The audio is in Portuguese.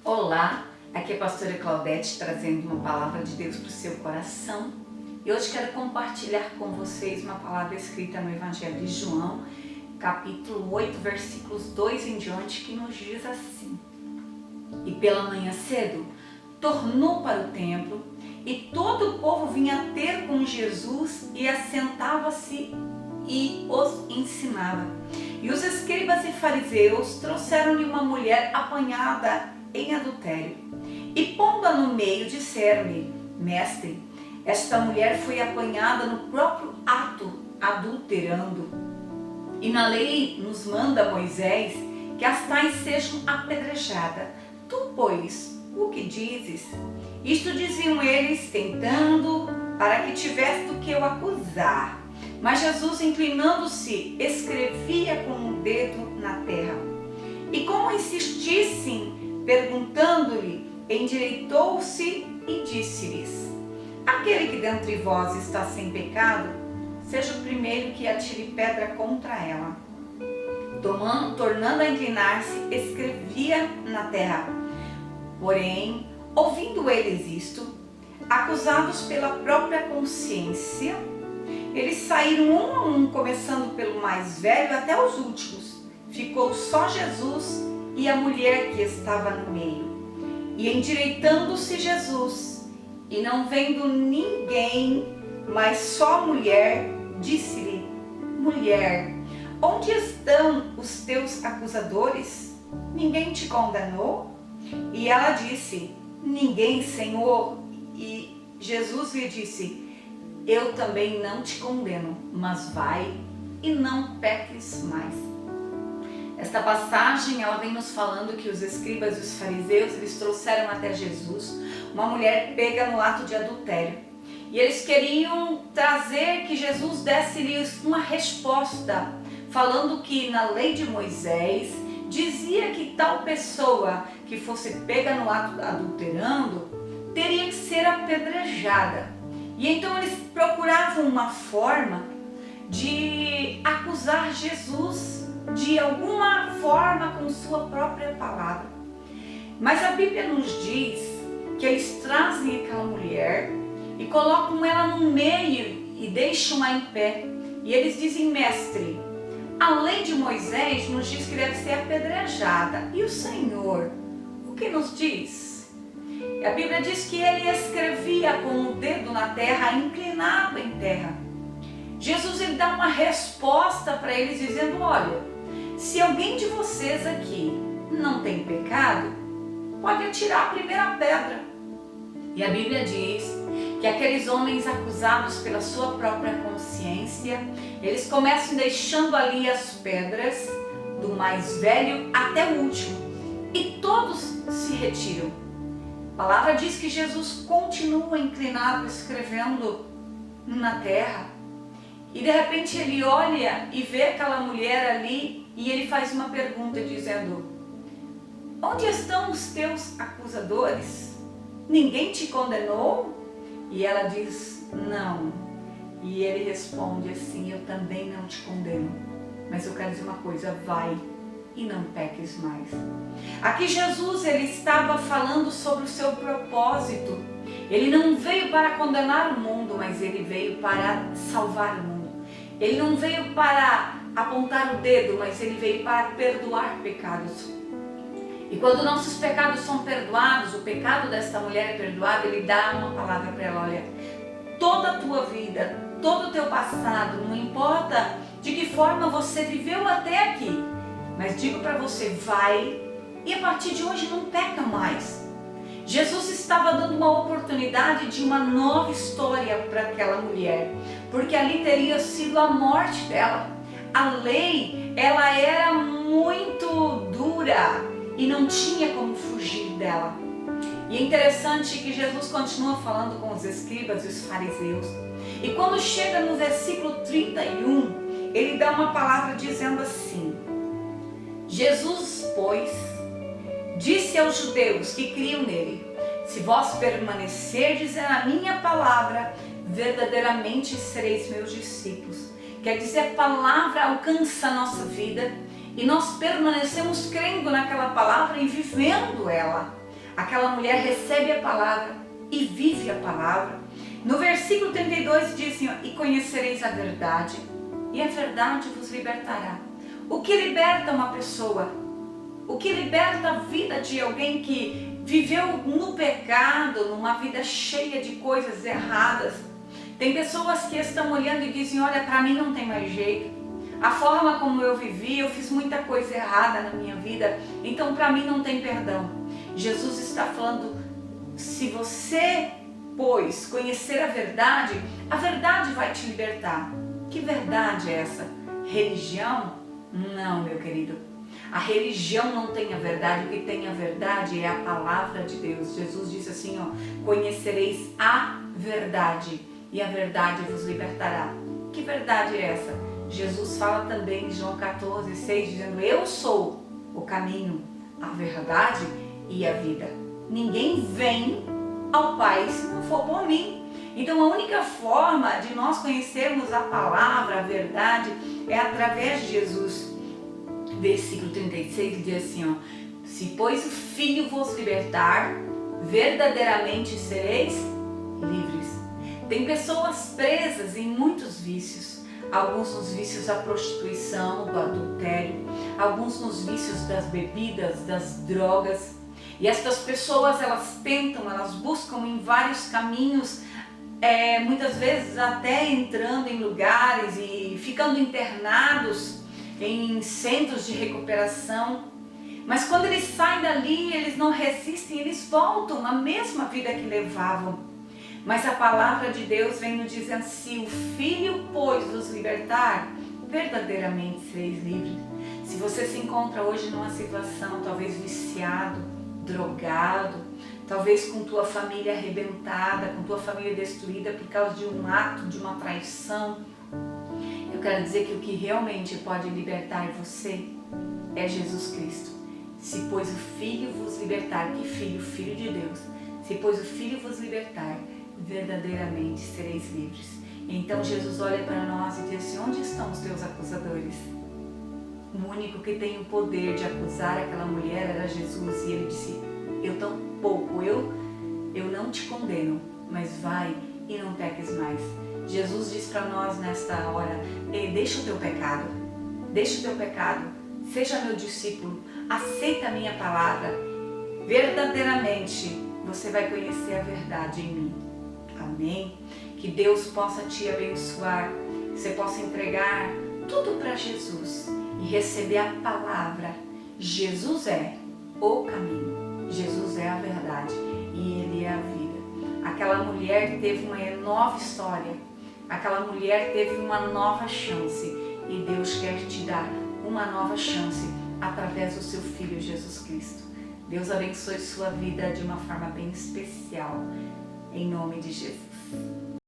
Olá, aqui é a pastora Claudete trazendo uma palavra de Deus para o seu coração. E hoje quero compartilhar com vocês uma palavra escrita no Evangelho de João, capítulo 8, versículos 2 em diante, que nos diz assim: E pela manhã cedo, tornou para o templo, e todo o povo vinha ter com Jesus, e assentava-se e os ensinava. E os escribas e fariseus trouxeram-lhe uma mulher apanhada em adultério, e pondo-a no meio, disseram-lhe: Mestre, esta mulher foi apanhada no próprio ato, adulterando. E na lei nos manda Moisés que as tais sejam apedrejadas. Tu, pois, o que dizes? Isto diziam eles, tentando, para que tivesse do que o acusar. Mas Jesus, inclinando-se, escrevia com o dedo na terra. E como insistissem, perguntando-lhe, endireitou-se e disse-lhes: Aquele que dentre vós está sem pecado, seja o primeiro que atire pedra contra ela. Tornando a inclinar-se, escrevia na terra. Porém, ouvindo eles isto, acusados pela própria consciência, eles saíram um a um, começando pelo mais velho até os últimos. Ficou só Jesus e a mulher que estava no meio. E endireitando-se Jesus, e não vendo ninguém, mas só a mulher, disse-lhe: Mulher, onde estão os teus acusadores? Ninguém te condenou? E ela disse: Ninguém, Senhor. E Jesus lhe disse: Eu também não te condeno, mas vai e não peques mais. Esta passagem, ela vem nos falando que os escribas e os fariseus, eles trouxeram até Jesus uma mulher pega no ato de adultério. E eles queriam trazer que Jesus desse-lhes uma resposta, falando que na lei de Moisés dizia que tal pessoa que fosse pega no ato adulterando teria que ser apedrejada. E então eles procuravam uma forma de acusar Jesus de alguma forma com sua própria palavra. Mas a Bíblia nos diz que eles trazem aquela mulher e colocam ela no meio e deixam-a em pé. E eles dizem: Mestre, a lei de Moisés nos diz que deve ser apedrejada. E o Senhor, o que nos diz? A Bíblia diz que ele escrevia com o dedo na terra, inclinado em terra. Jesus, ele dá uma resposta para eles dizendo: olha, se alguém de vocês aqui não tem pecado, pode atirar a primeira pedra. E a Bíblia diz que aqueles homens acusados pela sua própria consciência, eles começam deixando ali as pedras, do mais velho até o último, e todos se retiram. A palavra diz que Jesus continua inclinado, escrevendo na terra. E de repente ele olha e vê aquela mulher ali, e ele faz uma pergunta dizendo: Onde estão os teus acusadores? Ninguém te condenou? E ela diz: Não. E ele responde assim: Eu também não te condeno, mas eu quero dizer uma coisa: vai e não peques mais. Aqui Jesus, ele estava falando sobre o seu propósito. Ele não veio para condenar o mundo, mas ele veio para salvar o mundo. Ele não veio para apontar o dedo, mas ele veio para perdoar pecados. E quando nossos pecados são perdoados, o pecado desta mulher é perdoado, ele dá uma palavra para ela: olha, toda a tua vida, todo o teu passado, não importa de que forma você viveu até aqui, mas digo para você: vai e a partir de hoje não peca mais. Jesus estava dando uma oportunidade de uma nova história para aquela mulher, porque ali teria sido a morte dela. A lei, ela era muito dura e não tinha como fugir dela. E é interessante que Jesus continua falando com os escribas e os fariseus. E quando chega no versículo 31, ele dá uma palavra dizendo assim: Jesus, pois, disse aos judeus que criam nele: Se vós permanecerdes na minha palavra, verdadeiramente sereis meus discípulos. Quer dizer, a palavra alcança a nossa vida e nós permanecemos crendo naquela palavra e vivendo ela. Aquela mulher recebe a palavra e vive a palavra. No versículo 32 diz assim, ó, e conhecereis a verdade, e a verdade vos libertará. O que liberta uma pessoa? O que liberta a vida de alguém que viveu no pecado, numa vida cheia de coisas erradas? Tem pessoas que estão olhando e dizem, olha, para mim não tem mais jeito. A forma como eu vivi, eu fiz muita coisa errada na minha vida, então para mim não tem perdão. Jesus está falando, se você, pois, conhecer a verdade vai te libertar. Que verdade é essa? Religião? Não, meu querido. A religião não tem a verdade, o que tem a verdade é a palavra de Deus. Jesus disse assim, ó, conhecereis a verdade e a verdade vos libertará. Que verdade é essa? Jesus fala também em João 14:6, dizendo, eu sou o caminho, a verdade e a vida. Ninguém vem ao Pai se não for por mim. Então a única forma de nós conhecermos a palavra, a verdade, é através de Jesus. Versículo 36 diz assim, ó, se pois o Filho vos libertar, verdadeiramente sereis livres. Tem pessoas presas em muitos vícios, alguns nos vícios da prostituição, do adultério, alguns nos vícios das bebidas, das drogas. E estas pessoas, elas tentam, elas buscam em vários caminhos, muitas vezes até entrando em lugares e ficando internados em centros de recuperação, mas quando eles saem dali, eles não resistem, eles voltam à mesma vida que levavam. Mas a palavra de Deus vem nos dizendo, se o Filho, pois, vos libertar, verdadeiramente sereis livres. Se você se encontra hoje numa situação, talvez viciado, drogado, talvez com tua família arrebentada, com tua família destruída por causa de um ato, de uma traição, eu quero dizer que o que realmente pode libertar você é Jesus Cristo. Se pois o Filho vos libertar, que Filho? Filho de Deus. Se pois o Filho vos libertar, verdadeiramente sereis livres. Então Jesus olha para nós e diz assim, onde estão os teus acusadores? O único que tem o poder de acusar aquela mulher era Jesus. E ele disse, eu tampouco, eu não te condeno, mas vai e não peques mais. Jesus diz para nós nesta hora, deixa o teu pecado, seja meu discípulo, aceita a minha palavra, verdadeiramente você vai conhecer a verdade em mim. Amém? Que Deus possa te abençoar, que você possa entregar tudo para Jesus e receber a palavra. Jesus é o caminho, Jesus é a verdade e Ele é a vida. Aquela mulher teve uma nova história, aquela mulher teve uma nova chance e Deus quer te dar uma nova chance através do seu Filho Jesus Cristo. Deus abençoe sua vida de uma forma bem especial, em nome de Jesus.